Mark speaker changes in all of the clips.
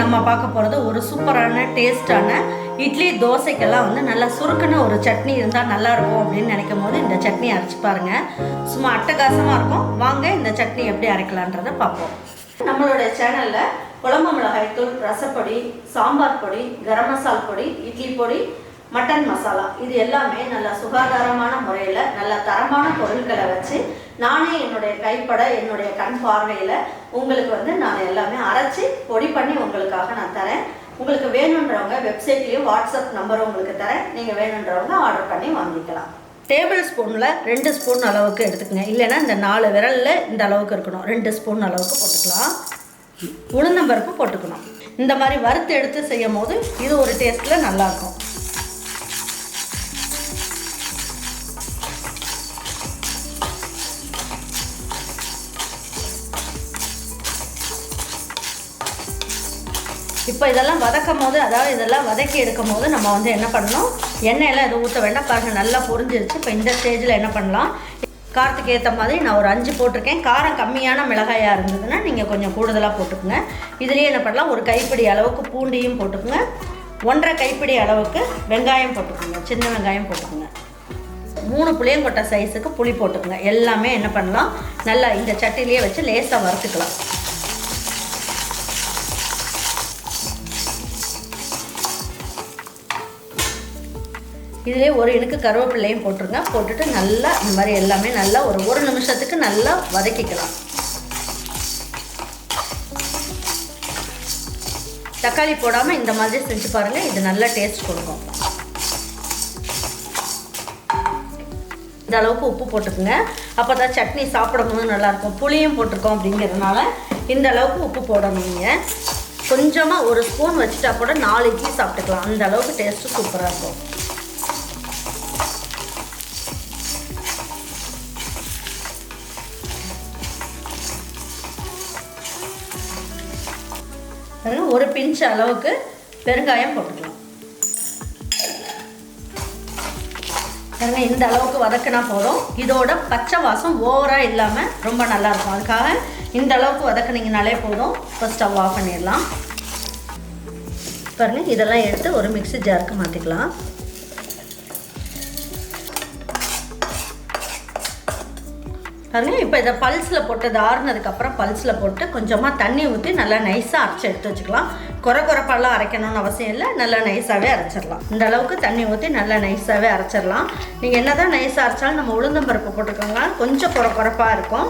Speaker 1: நம்ம பார்க்க போகிறது ஒரு சூப்பரான டேஸ்டான இட்லி தோசைக்கெல்லாம் வந்து நல்லா சுருக்குன்னு ஒரு சட்னி இருந்தால் நல்லாயிருக்கும் அப்படின்னு நினைக்கும் போது இந்த சட்னி அரைச்சி பாருங்கள். சும்மா அட்டகாசமாக இருக்கும். வாங்க இந்த சட்னி எப்படி அரைக்கலான்றதை பார்ப்போம். நம்மளுடைய சேனலில் குழம்பு மிளகாய் தூள், ரசப்பொடி, சாம்பார் பொடி, கரம் மசால் பொடி, இட்லி பொடி, மட்டன் மசாலா இது எல்லாமே நல்ல சுகாதாரமான முறையில் நல்ல தரமான பொருட்களை வச்சு நானே என்னுடைய கைப்பட என்னுடைய கண் பார்வையில் உங்களுக்கு வந்து நான் எல்லாமே அரைச்சி பொடி பண்ணி உங்களுக்காக நான் தரேன். உங்களுக்கு வேணுன்றவங்க வெப்சைட்லேயும் வாட்ஸ்அப் நம்பரும் உங்களுக்கு தரேன். நீங்கள் வேணுன்றவங்க ஆர்டர் பண்ணி வாங்கிக்கலாம். டேபிள் ஸ்பூனில் 2 ஸ்பூன் அளவுக்கு எடுத்துக்கங்க. இல்லைன்னா இந்த 4 விரலில் இந்த அளவுக்கு இருக்கணும். 2 ஸ்பூன் அளவுக்கு போட்டுக்கலாம். உளுந்தம்பருப்பு போட்டுக்கணும். இந்த மாதிரி வறுத்து எடுத்து செய்யும் போது இது ஒரு டேஸ்ட்டில் நல்லாயிருக்கும். இப்போ இதெல்லாம் வதக்கும் போது, அதாவது இதெல்லாம் வதக்கி எடுக்கும் போது நம்ம வந்து என்ன பண்ணணும், எண்ணெயெல்லாம் எதுவும் ஊற்ற வேண்டாம். பாருங்கள் நல்லா பொரிஞ்சிருச்சு. இப்போ இந்த ஸ்டேஜில் என்ன பண்ணலாம், காரத்துக்கு ஏற்ற மாதிரி நான் ஒரு 5 போட்டிருக்கேன். காரம் கம்மியான மிளகாயாக இருந்ததுன்னா நீங்கள் கொஞ்சம் கூடுதலாக போட்டுக்குங்க. இதுலேயே என்ன பண்ணலாம், ஒரு கைப்பிடி அளவுக்கு பூண்டியும் போட்டுக்குங்க. 1.5 கைப்பிடி அளவுக்கு வெங்காயம் போட்டுக்குங்க. சின்ன வெங்காயம் போட்டுக்குங்க. 3 புளியங்கொட்டை சைஸுக்கு புளி போட்டுக்குங்க. எல்லாமே என்ன பண்ணலாம், நல்லா இந்த சட்டிலேயே வச்சு லேசாக வறுத்துக்கலாம். இதிலே ஒரு இனுக்கு கருவேப்பிலையும் போட்டுருங்க. போட்டுட்டு நல்லா இந்த மாதிரி எல்லாமே நல்லா ஒரு நிமிஷத்துக்கு நல்லா வதக்கிக்கலாம். தக்காளி போடாமல் இந்த மாதிரி செஞ்சு பாருங்கள். இது நல்ல டேஸ்ட் கொடுக்கும். இந்த அளவுக்கு உப்பு போட்டுக்குங்க. அப்போ தான் சட்னி சாப்பிடும்போது நல்லாயிருக்கும். புளியும் போட்டிருக்கோம் அப்படிங்கிறதுனால இந்த அளவுக்கு உப்பு போடணும். நீங்கள் கொஞ்சமாக ஒரு ஸ்பூன் வச்சுட்டா கூட 4 இட்லி சாப்பிட்டுக்கலாம். அந்த அளவுக்கு டேஸ்ட்டு சூப்பராக இருக்கும். ஒரு பிஞ்ச் அளவுக்கு பெருங்காயம் போட்டுக்கலாம். இந்த அளவுக்கு வதக்கினா போதும். இதோட பச்சை வாசம் ஓவராக இல்லாமல் ரொம்ப நல்லாயிருக்கும். அதுக்காக இந்த அளவுக்கு வதக்குனீங்கனாலே போதும். இப்போ ஸ்டவ் ஆஃப் பண்ணிடலாம். பாருங்கள், இதெல்லாம் எடுத்து ஒரு மிக்ஸி ஜாருக்கு மாற்றிக்கலாம். பாருங்கள், இப்போ இதை பல்ஸில் போட்டு இது ஆறுனதுக்கப்புறம் பல்ஸில் போட்டு கொஞ்சமாக தண்ணி ஊற்றி நல்லா நைஸாக அரைச்சி எடுத்து வச்சுக்கலாம். குறைப்பாலாம் அரைக்கணும்னு அவசியம் இல்லை. நல்லா நைஸாகவே அரைச்சிடலாம். இந்த அளவுக்கு தண்ணி ஊற்றி நல்லா நைஸாகவே அரைச்சிடலாம். நீங்கள் என்ன தான் நைஸாக அரைச்சாலும் நம்ம உளுந்தம்பருப்பு போட்டுக்கோங்க. கொஞ்சம் குறைப்பாக இருக்கும்.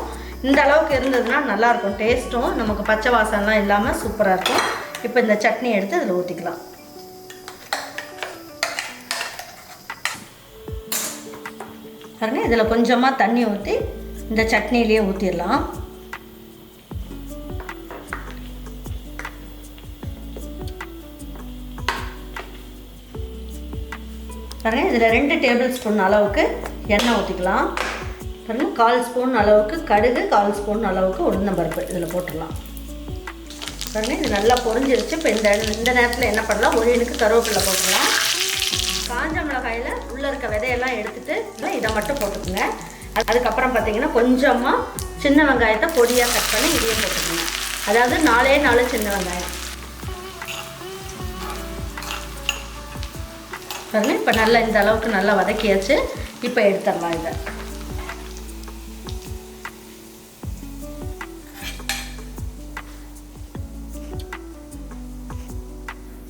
Speaker 1: இந்த அளவுக்கு இருந்ததுன்னா நல்லாயிருக்கும். டேஸ்ட்டும் நமக்கு பச்சை வாசம்லாம் இல்லாமல் சூப்பராக இருக்கும். இப்போ இந்த சட்னி எடுத்து இதில் ஊற்றிக்கலாம். பாருங்கள், இதில் கொஞ்சமாக தண்ணி ஊற்றி இந்த சட்னியிலேயே ஊற்றிடலாம். பாருங்கள், இதில் 2 டேபிள் ஸ்பூன் அளவுக்கு எண்ணெய் ஊற்றிக்கலாம். பாருங்கள், 1/4 ஸ்பூன் அளவுக்கு கடுகு, 1/4 ஸ்பூன் அளவுக்கு உளுந்தம்பருப்பு இதில் போட்டுடலாம். பாருங்கள், இது நல்லா பொரிஞ்சிருச்சு. இப்போ இந்த நேரத்தில் என்ன பண்ணலாம், ஒரு இனுக்கு கருவேப்பிலை போட்டுடலாம். காஞ்ச மிளகாயில் உள்ளே இருக்க விதையெல்லாம் எடுத்துகிட்டு இதை மட்டும் போட்டுக்கோங்க. அதுக்கப்புறம் பார்த்தீங்கன்னா கொஞ்சமாக சின்ன வெங்காயத்தை பொடியாக கட் பண்ணி இதையும் போட்டுக்கோங்க. அதாவது 4 சின்ன வெங்காயம். பாருங்கள், இப்போ நல்லா இந்த அளவுக்கு நல்லா வதக்கியாச்சு. இப்போ எடுத்துடலாம் இதை.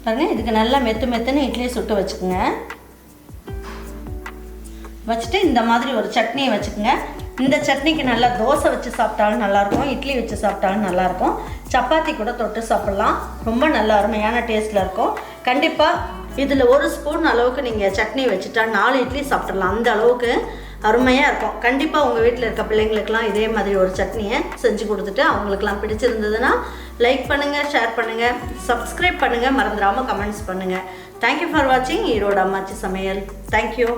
Speaker 1: பாருங்கள், இதுக்கு நல்லா மெத்துன்னு இட்லியை சுட்டு வச்சுக்கோங்க. வச்சுட்டு இந்த மாதிரி ஒரு சட்னியை வச்சுக்கோங்க. இந்த சட்னிக்கு நல்லா தோசை வச்சு சாப்பிட்டாலும் நல்லாயிருக்கும். இட்லி வச்சு சாப்பிட்டாலும் நல்லாயிருக்கும். சப்பாத்தி கூட தொட்டு சாப்பிட்லாம். ரொம்ப நல்ல அருமையான டேஸ்ட்டில் இருக்கும். கண்டிப்பாக இதில் 1 ஸ்பூன் அளவுக்கு நீங்கள் சட்னி வச்சுட்டா 4 இட்லி சாப்பிட்றலாம். அந்த அளவுக்கு அருமையாக இருக்கும். கண்டிப்பாக உங்கள் வீட்டில் இருக்க பிள்ளைங்களுக்கெல்லாம் இதே மாதிரி ஒரு சட்னியை செஞ்சு கொடுத்துட்டு அவங்களுக்கெல்லாம் பிடிச்சிருந்ததுன்னா லைக் பண்ணுங்கள், ஷேர் பண்ணுங்கள், சப்ஸ்கிரைப் பண்ணுங்கள், மறந்துடாமல் கமெண்ட்ஸ் பண்ணுங்கள். தேங்க்யூ ஃபார் வாட்சிங் ஈரோடு அம்மாச்சி சமையல். தேங்க்யூ.